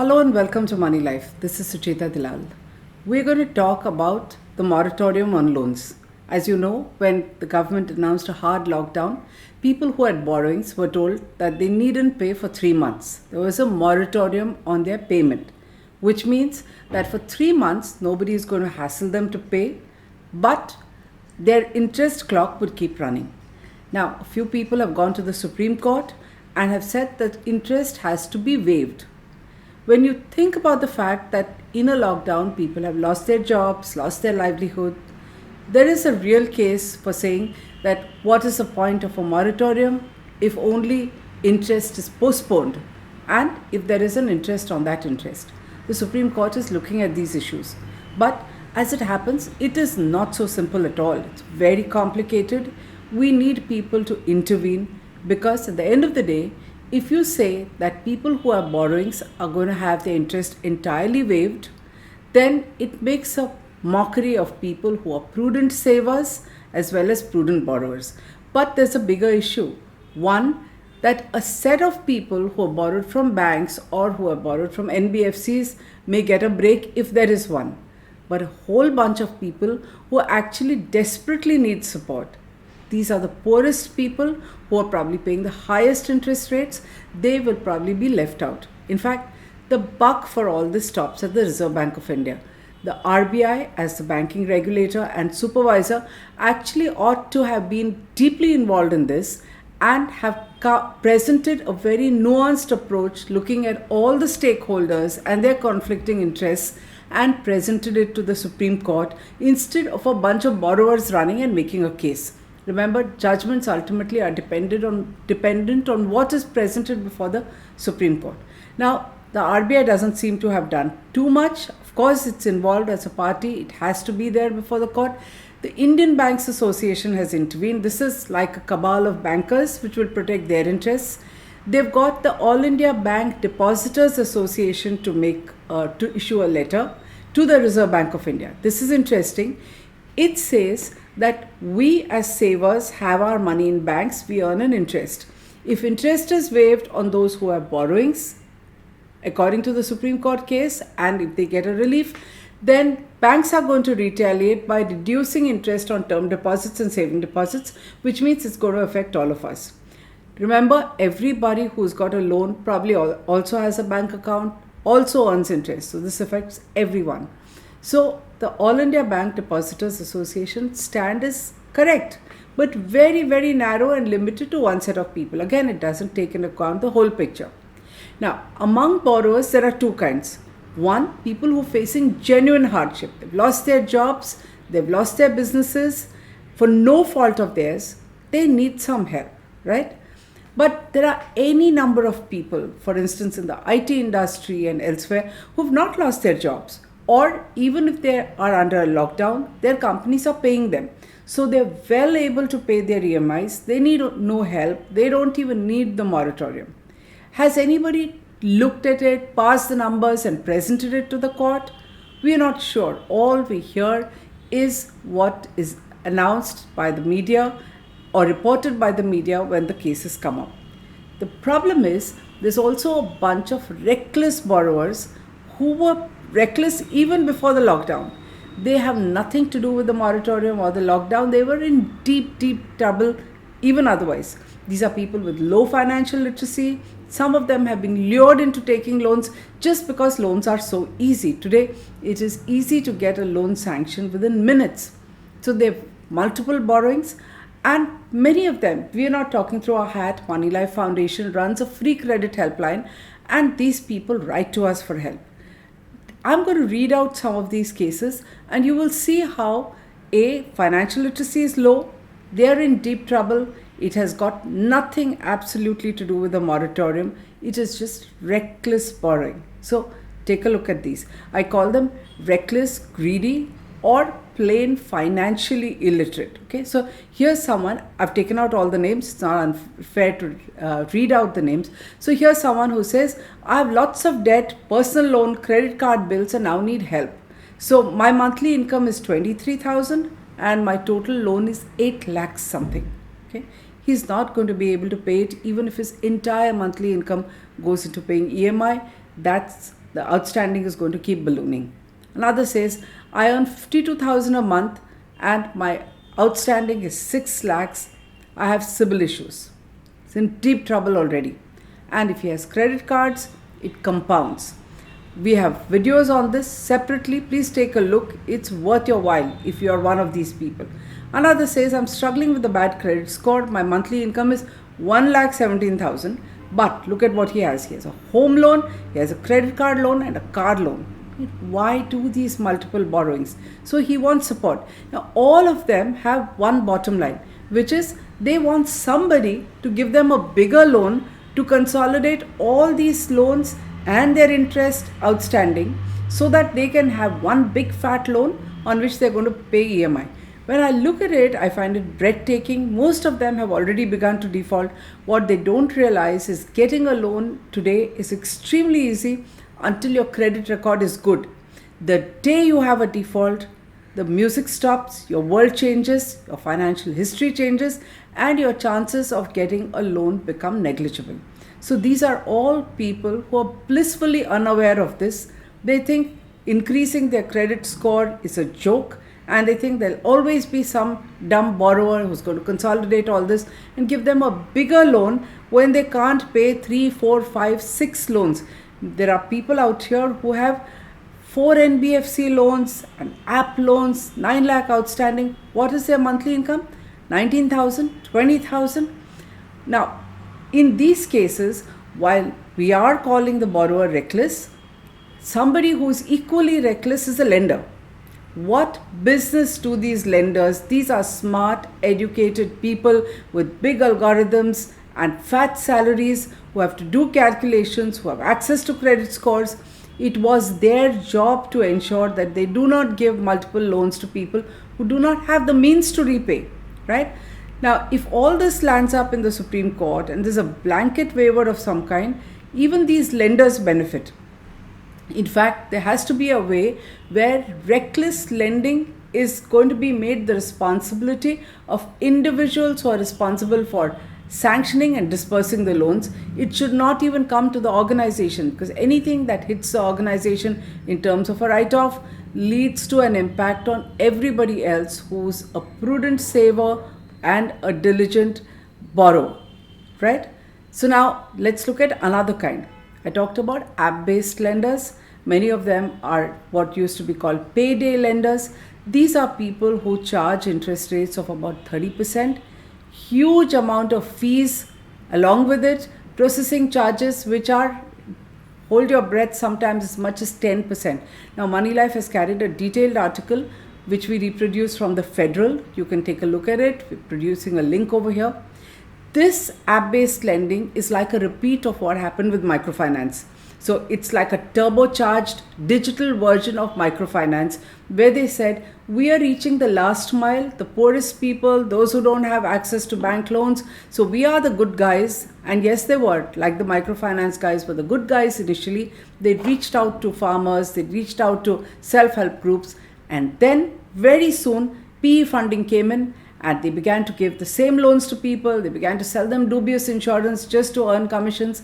Hello and welcome to Moneylife. This is Sucheta Dalal. We're going to talk about the moratorium on loans. As you know, when the government announced a hard lockdown, people who had borrowings were told that they needn't pay for 3 months. There was a moratorium on their payment, which means that for 3 months, nobody is going to hassle them to pay, but their interest clock would keep running. Now, a few people have gone to the Supreme Court and have said that interest has to be waived. When you think about the fact that in a lockdown people have lost their jobs, lost their livelihood, there is a real case for saying that what is the point of a moratorium if only interest is postponed and if there is an interest on that interest. The Supreme Court is looking at these issues. But as it happens, it is not so simple at all. It's very complicated. We need people to intervene because at the end of the day, if you say that people who have borrowings are going to have their interest entirely waived, then it makes a mockery of people who are prudent savers as well as prudent borrowers. But there's a bigger issue. One, that a set of people who have borrowed from banks or who have borrowed from NBFCs may get a break if there is one. But a whole bunch of people who actually desperately need support. These are the poorest people who are probably paying the highest interest rates. They will probably be left out. In fact, the buck for all this stops at the Reserve Bank of India. The RBI, as the banking regulator and supervisor, actually ought to have been deeply involved in this and have presented a very nuanced approach looking at all the stakeholders and their conflicting interests and presented it to the Supreme Court instead of a bunch of borrowers running and making a case. Remember, judgments ultimately are dependent on what is presented before the Supreme Court. Now, the RBI doesn't seem to have done too much. Of course, it's involved as a party. It has to be there before the court. The Indian Banks Association has intervened. This is like a cabal of bankers which will protect their interests. They've got the All India Bank Depositors Association to issue a letter to the Reserve Bank of India. This is interesting. It says that we as savers have our money in banks, we earn an interest. If interest is waived on those who have borrowings, according to the Supreme Court case, and if they get a relief, then banks are going to retaliate by reducing interest on term deposits and saving deposits, which means it's going to affect all of us. Remember, everybody who's got a loan probably also has a bank account, also earns interest. So this affects everyone. So the All India Bank Depositors Association stand is correct, but very, very narrow and limited to one set of people. Again, it doesn't take into account the whole picture. Now, among borrowers, there are two kinds. One, people who are facing genuine hardship. They've lost their jobs, they've lost their businesses for no fault of theirs. They need some help, right? But there are any number of people, for instance, in the IT industry and elsewhere, who've not lost their jobs. Or even if they are under a lockdown, their companies are paying them. So they're well able to pay their EMIs. They need no help. They don't even need the moratorium. Has anybody looked at it, passed the numbers and presented it to the court? We are not sure. All we hear is what is announced by the media or reported by the media when the cases come up. The problem is there's also a bunch of reckless borrowers who were reckless even before the lockdown. They have nothing to do with the moratorium or the lockdown. They were in deep, deep trouble even otherwise. These are people with low financial literacy. Some of them have been lured into taking loans just because loans are so easy. Today, it is easy to get a loan sanctioned within minutes. So they have multiple borrowings, and many of them, we are not talking through our hat. Moneylife Foundation runs a free credit helpline, and these people write to us for help. I'm going to read out some of these cases and you will see how financial literacy is low, they are in deep trouble. It has got nothing absolutely to do with the moratorium. It is just reckless borrowing. So take a look at these. I call them reckless, greedy, or plain financially illiterate. Okay, so here's someone, I've taken out all the names, it's not unfair to read out the names. So here's someone who says, I have lots of debt, personal loan, credit card bills, and now need help. So my monthly income is 23,000 and my total loan is 8 lakhs something. Okay, he's not going to be able to pay it even if his entire monthly income goes into paying EMI. That's the outstanding is going to keep ballooning. Another says, I earn 52,000 a month and my outstanding is 6 lakhs. I have civil issues. It's in deep trouble already. And if he has credit cards, it compounds. We have videos on this separately. Please take a look. It's worth your while if you are one of these people. Another says, I'm struggling with a bad credit score. My monthly income is 1,17,000. But look at what he has. He has a home loan, he has a credit card loan and a car loan. Why do these multiple borrowings? So he wants support. Now all of them have one bottom line, which is they want somebody to give them a bigger loan to consolidate all these loans and their interest outstanding so that they can have one big fat loan on which they're going to pay EMI. When I look at it, I find it breathtaking. Most of them have already begun to default. What they don't realize is getting a loan today is extremely easy until your credit record is good. The day you have a default, the music stops, your world changes, your financial history changes, and your chances of getting a loan become negligible. So these are all people who are blissfully unaware of this. They think increasing their credit score is a joke, and they think there'll always be some dumb borrower who's going to consolidate all this and give them a bigger loan when they can't pay 3, 4, 5, 6 loans. There are people out here who have 4 NBFC loans and app loans, 9 lakh outstanding. What is their monthly income? 19,000, 20,000. Now, in these cases, while we are calling the borrower reckless, somebody who is equally reckless is a lender. What business do these lenders? These are smart, educated people with big algorithms and fat salaries who have to do calculations, who have access to credit scores. It was their job to ensure that they do not give multiple loans to people who do not have the means to repay, right? Now, if all this lands up in the Supreme Court and there's a blanket waiver of some kind, even these lenders benefit. In fact, there has to be a way where reckless lending is going to be made the responsibility of individuals who are responsible for sanctioning and dispersing the loans. It should not even come to the organization, because anything that hits the organization in terms of a write-off leads to an impact on everybody else who's a prudent saver and a diligent borrower, right? So now let's look at another kind. I talked about app-based lenders. Many of them are what used to be called payday lenders. These are people who charge interest rates of about 30%, huge amount of fees along with it, processing charges which are, hold your breath, sometimes as much as 10%. Now, Moneylife has carried a detailed article which we reproduced from the Federal. You can take a look at it. We're producing a link over here. This app-based lending is like a repeat of what happened with microfinance. So it's like a turbocharged digital version of microfinance, where they said, we are reaching the last mile, the poorest people, those who don't have access to bank loans. So we are the good guys. And yes, they were, like the microfinance guys were the good guys initially. They reached out to farmers, they reached out to self-help groups. And then very soon, PE funding came in, and they began to give the same loans to people. They began to sell them dubious insurance just to earn commissions.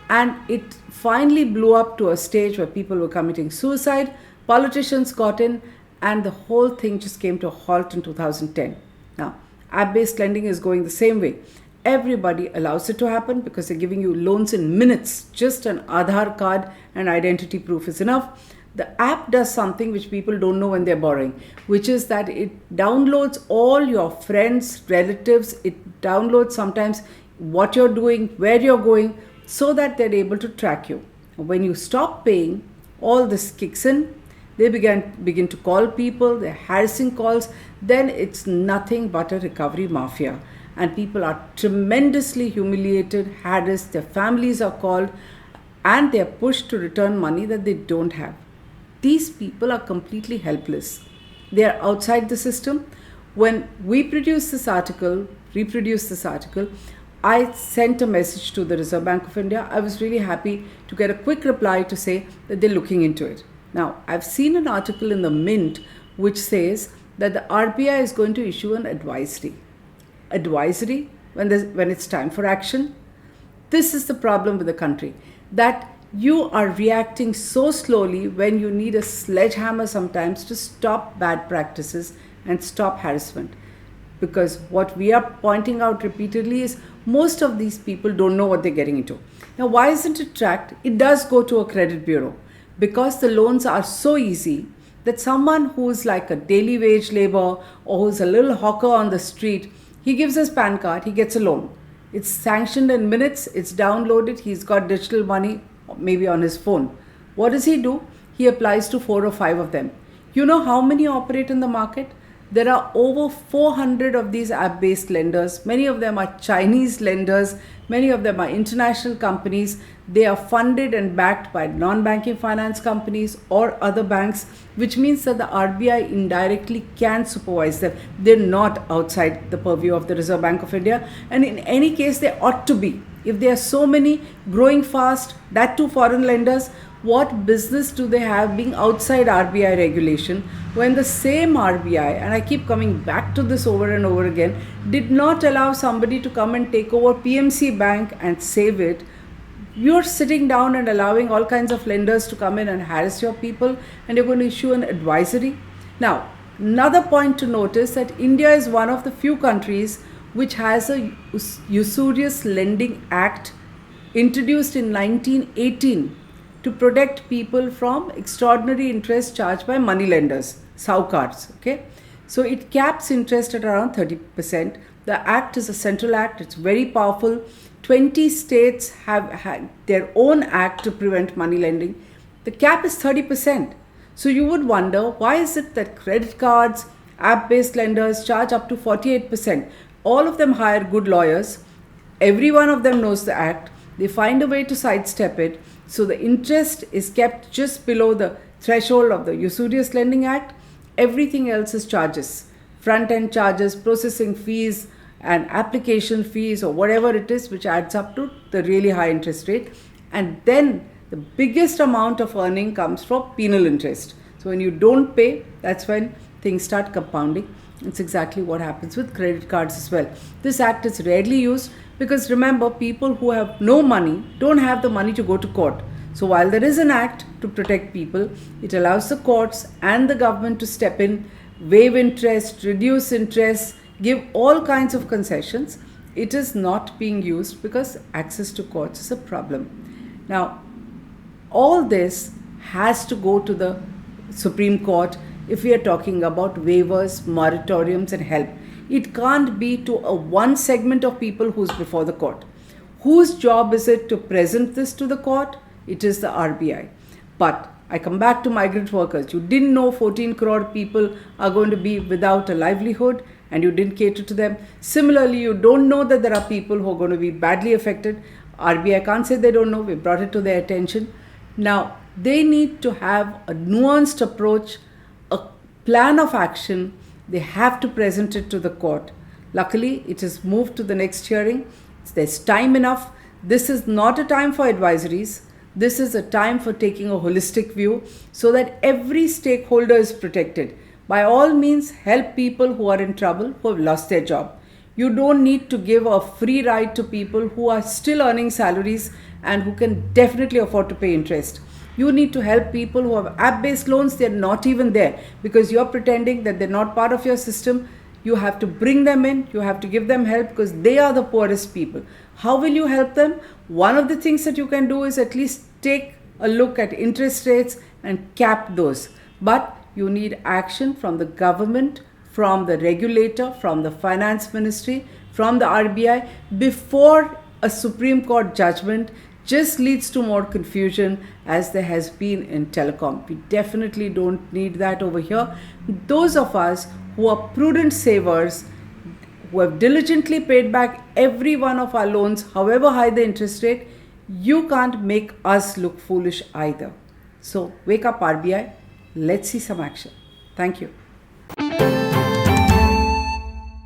And it finally blew up to a stage where people were committing suicide. Politicians got in, and the whole thing just came to a halt in 2010. Now, app-based lending is going the same way. Everybody allows it to happen because they're giving you loans in minutes. Just an Aadhaar card and identity proof is enough. The app does something which people don't know when they're borrowing, which is that it downloads all your friends, relatives. It downloads sometimes what you're doing, where you're going, so that they're able to track you. When you stop paying, all this kicks in. They begin to call people, they're harassing calls. Then it's nothing but a recovery mafia. And people are tremendously humiliated, harassed, their families are called, and they're pushed to return money that they don't have. These people are completely helpless. They are outside the system. When we reproduce this article, I sent a message to the Reserve Bank of India. I was really happy to get a quick reply to say that they're looking into it. Now, I've seen an article in the Mint which says that the RBI is going to issue an advisory. Advisory when it's time for action. This is the problem with the country, that You are reacting so slowly when you need a sledgehammer sometimes to stop bad practices and stop harassment. Because what we are pointing out repeatedly is most of these people don't know what they're getting into. Now, why isn't it tracked? It does go to a credit bureau because the loans are so easy that someone who's like a daily wage labor or who's a little hawker on the street, he gives his PAN card, he gets a loan. It's sanctioned in minutes, it's downloaded, he's got digital money maybe on his phone. What does he do? He applies to 4 or 5 of them. You know how many operate in the market? There are over 400 of these app-based lenders. Many of them are Chinese lenders. Many of them are international companies. They are funded and backed by non-banking finance companies or other banks, which means that the RBI indirectly can supervise them. They're not outside the purview of the Reserve Bank of India. And in any case, they ought to be. If there are so many growing fast, that too foreign lenders, what business do they have being outside RBI regulation when the same RBI, and I keep coming back to this over and over again, did not allow somebody to come and take over PMC Bank and save it? You're sitting down and allowing all kinds of lenders to come in and harass your people, and you're going to issue an advisory. Now, another point to notice that India is one of the few countries which has a Usurious Lending Act introduced in 1918 to protect people from extraordinary interest charged by money lenders, saukars. Okay, so it caps interest at around 30%. The act is a central act, it's very powerful. 20 states have had their own act to prevent money lending. The cap is 30%. So you would wonder, why is it that credit cards, app-based lenders charge up to 48%? All of them hire good lawyers. Every one of them knows the act. They find a way to sidestep it. So the interest is kept just below the threshold of the Usurious Lending Act. Everything else is charges. Front-end charges, processing fees, and application fees or whatever it is, which adds up to the really high interest rate. And then the biggest amount of earning comes from penal interest. So when you don't pay, that's when things start compounding. It's exactly what happens with credit cards as well. This act is rarely used because remember, people who have no money don't have the money to go to court. So while there is an act to protect people, it allows the courts and the government to step in, waive interest, reduce interest, give all kinds of concessions. It is not being used because access to courts is a problem. Now, all this has to go to the Supreme Court if we are talking about waivers, moratoriums and help. It can't be to a one segment of people who's before the court. Whose job is it to present this to the court? It is the RBI. But I come back to migrant workers. You didn't know 14 crore people are going to be without a livelihood and you didn't cater to them. Similarly, you don't know that there are people who are going to be badly affected. RBI can't say they don't know. We brought it to their attention. Now, they need to have a nuanced approach, a plan of action. They have to present it to the court. Luckily, it is moved to the next hearing. There's time enough. This is not a time for advisories. This is a time for taking a holistic view so that every stakeholder is protected. By all means, help people who are in trouble, who have lost their job. You don't need to give a free ride to people who are still earning salaries and who can definitely afford to pay interest. You need to help people who have app-based loans. They're not even there because you're pretending that they're not part of your system. You have to bring them in. You have to give them help because they are the poorest people. How will you help them? One of the things that you can do is at least take a look at interest rates and cap those. But you need action from the government, from the regulator, from the finance ministry, from the RBI before a Supreme Court judgment just leads to more confusion as there has been in telecom. We definitely don't need that over here. Those of us who are prudent savers, who have diligently paid back every one of our loans, however high the interest rate, you can't make us look foolish either. So wake up RBI, let's see some action. Thank you.